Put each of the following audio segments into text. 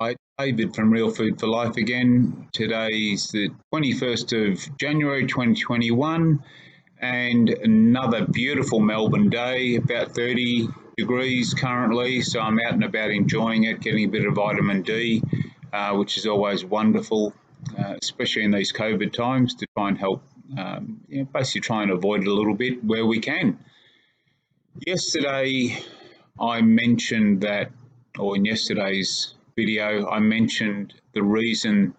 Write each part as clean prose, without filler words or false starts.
Hi, David from Real Food for Life again. Today's the 21st of January 2021 and another beautiful Melbourne day, about 30 degrees currently. So I'm out and about enjoying it, getting a bit of vitamin D, which is always wonderful, especially in these COVID times to try and help, basically try and avoid it a little bit where we can. Yesterday, I mentioned that, or in yesterday's video, I mentioned the reason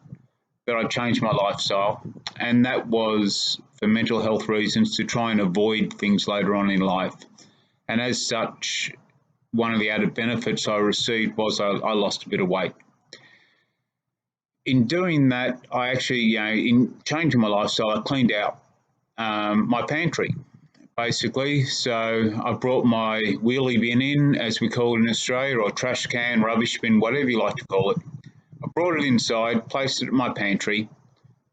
that I changed my lifestyle, and that was for mental health reasons to try and avoid things later on in life. And as such, one of the added benefits I received was I lost a bit of weight. In doing that, I actually, in changing my lifestyle, I cleaned out my pantry, basically. So I brought my wheelie bin in, as we call it in Australia, or trash can, rubbish bin, whatever you like to call it. I brought it inside, placed it in my pantry,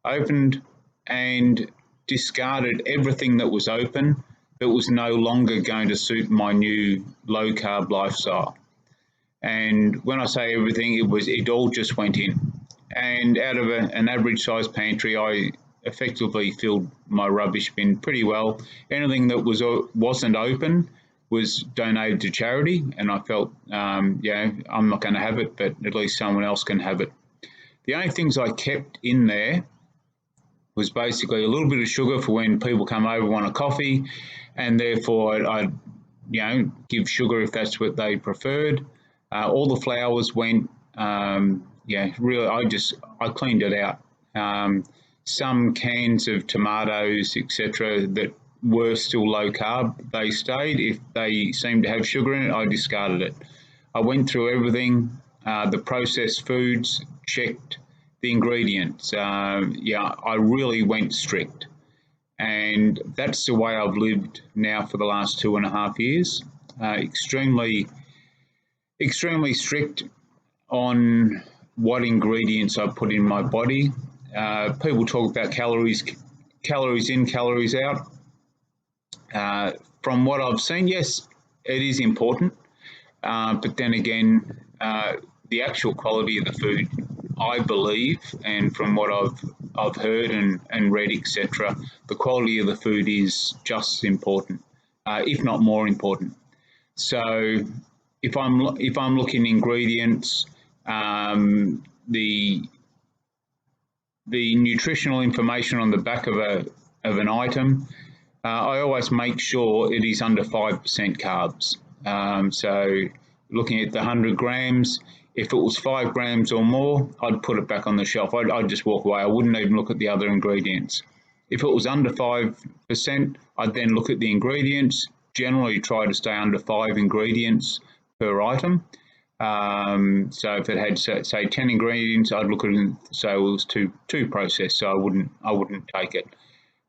opened and discarded everything that was open that was no longer going to suit my new low carb lifestyle. And when I say everything, it all just went in. And out of an average size pantry, I effectively filled my rubbish bin pretty well. Anything that wasn't open was donated to charity, and I felt, I'm not going to have it, but at least someone else can have it. The only things I kept in there was basically a little bit of sugar for when people come over and want a coffee, and therefore I'd give sugar if that's what they preferred. All the flours went. Really, I cleaned it out. Some cans of tomatoes, etc., that were still low carb, they stayed. If they seemed to have sugar in it, I discarded it. I went through everything, the processed foods, checked the ingredients. I really went strict. And that's the way I've lived now for the last 2.5 years. Extremely strict on what ingredients I put in my body. People talk about calories in, calories out. From what I've seen, yes, it is important. But then again, the actual quality of the food, I believe, and from what I've heard and read, etc., the quality of the food is just as important, if not more important. So if I'm looking at ingredients, the nutritional information on the back of an item, I always make sure it is under 5% carbs. So looking at the 100 grams, if it was 5 grams or more, I'd put it back on the shelf. I'd just walk away. I wouldn't even look at the other ingredients. If it was under 5%, I'd then look at the ingredients, generally try to stay under 5 ingredients per item. So if it had say 10 ingredients, I'd look at it and say it was too processed, so I wouldn't take it.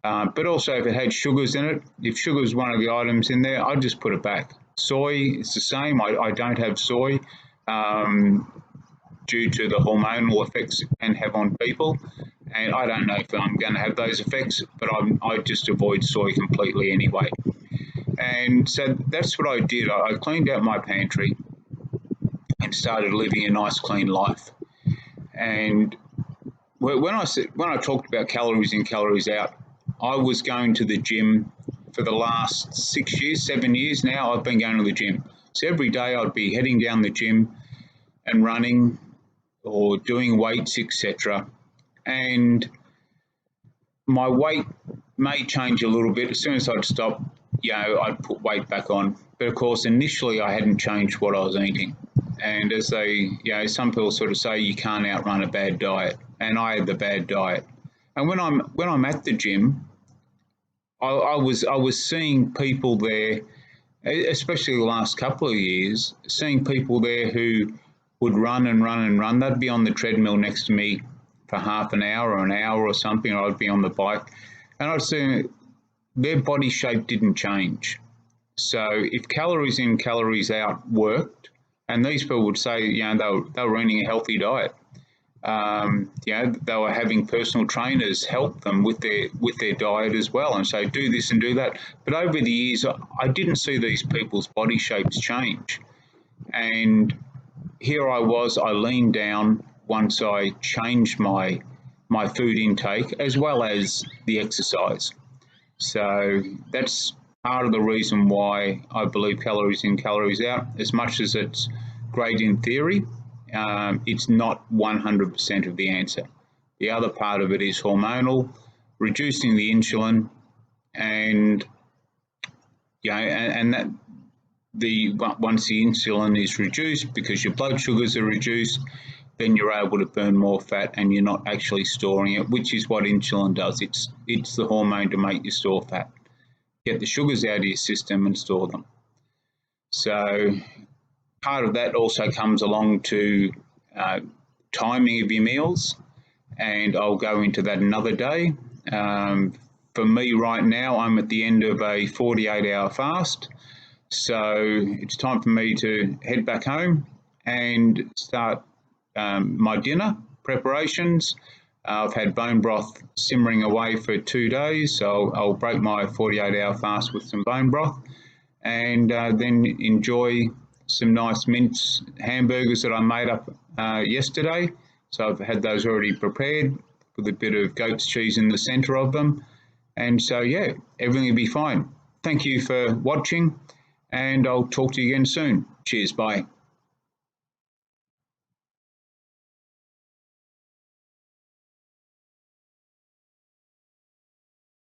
But also if it had sugars in it, if sugar is one of the items in there, I'd just put it back. Soy is the same. I don't have soy due to the hormonal effects it can have on people, and I don't know if I'm going to have those effects, but I just avoid soy completely anyway. And so that's what I did. I cleaned out my pantry and started living a nice clean life. And when I talked about calories in, calories out, I was going to the gym for the last 6 years, 7 years now. I've been going to the gym. So every day I'd be heading down the gym and running or doing weights, etc. And my weight may change a little bit. As soon as I'd stop, I'd put weight back on. But of course, initially I hadn't changed what I was eating. And as some people sort of say, you can't outrun a bad diet. And I had the bad diet. And when I'm at the gym, I was seeing people there, especially the last couple of years, seeing people there who would run and run and run. They'd be on the treadmill next to me for half an hour or an hour or something, or I'd be on the bike, and I'd see their body shape didn't change. So if calories in, calories out worked, and these people would say, they were eating a healthy diet. They were having personal trainers help them with their diet as well, and say do this and do that. But over the years, I didn't see these people's body shapes change, and here I was, I leaned down once I changed my food intake as well as the exercise. So that's part of the reason why I believe calories in, calories out. As much as it's great in theory, it's not 100% of the answer. The other part of it is hormonal, reducing the insulin, and and that once the insulin is reduced, because your blood sugars are reduced, then you're able to burn more fat and you're not actually storing it, which is what insulin does. It's the hormone to make you store fat. Get the sugars out of your system and store them. So part of that also comes along to timing of your meals, and I'll go into that another day. For me right now, I'm at the end of a 48-hour fast. So it's time for me to head back home and start my dinner preparations. I've had bone broth simmering away for 2 days, so I'll break my 48-hour fast with some bone broth, and then enjoy some nice mince hamburgers that I made up yesterday. So I've had those already prepared with a bit of goat's cheese in the centre of them. And so, yeah, everything will be fine. Thank you for watching, and I'll talk to you again soon. Cheers, bye.